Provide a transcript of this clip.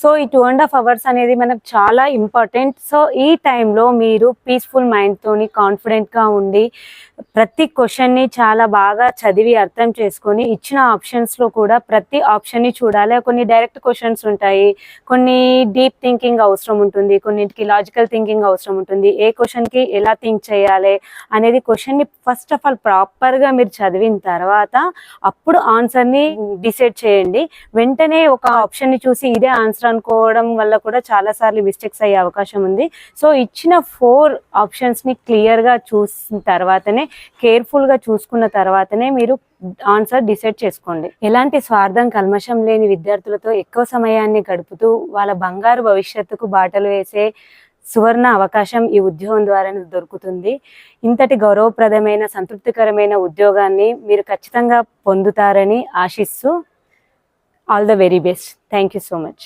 So ఈ 2.5 hours అనేది మనకు చాలా ఇంపార్టెంట్. సో ఈ టైంలో మీరు పీస్ఫుల్ మైండ్తోని కాన్ఫిడెంట్గా ఉండి ప్రతి క్వశ్చన్ని చాలా బాగా చదివి అర్థం చేసుకొని ఇచ్చిన ఆప్షన్స్లో కూడా ప్రతి ఆప్షన్ని చూడాలి. కొన్ని డైరెక్ట్ క్వశ్చన్స్ ఉంటాయి, కొన్ని డీప్ థింకింగ్ అవసరం ఉంటుంది, కొన్నింటికి లాజికల్ థింకింగ్ అవసరం ఉంటుంది. ఏ క్వశ్చన్కి ఎలా థింక్ చేయాలి అనేది క్వశ్చన్ని ఫస్ట్ ఆఫ్ ఆల్ ప్రాపర్గా మీరు చదివిన తర్వాత అప్పుడు ఆన్సర్ని డిసైడ్ చేయండి. వెంటనే ఒక ఆప్షన్ని చూసి ఇదే ఆన్సర్ అనుకోవడం వల్ల కూడా చాలాసార్లు మిస్టేక్స్ అయ్యే అవకాశం ఉంది. సో ఇచ్చిన 4 ఆప్షన్స్ని క్లియర్గా చూసిన తర్వాతనే, కేర్ఫుల్గా చూసుకున్న తర్వాతనే మీరు ఆన్సర్ డిసైడ్ చేసుకోండి. ఎలాంటి స్వార్థం కల్మషం లేని విద్యార్థులతో ఎక్కువ సమయాన్ని గడుపుతూ వాళ్ళ బంగారు భవిష్యత్తుకు బాటలు వేసే సువర్ణ అవకాశం ఈ ఉద్యోగం ద్వారానే దొరుకుతుంది. ఇంతటి గౌరవప్రదమైన సంతృప్తికరమైన ఉద్యోగాన్ని మీరు ఖచ్చితంగా పొందుతారని ఆశిస్తూ all the very best. Thank you so much.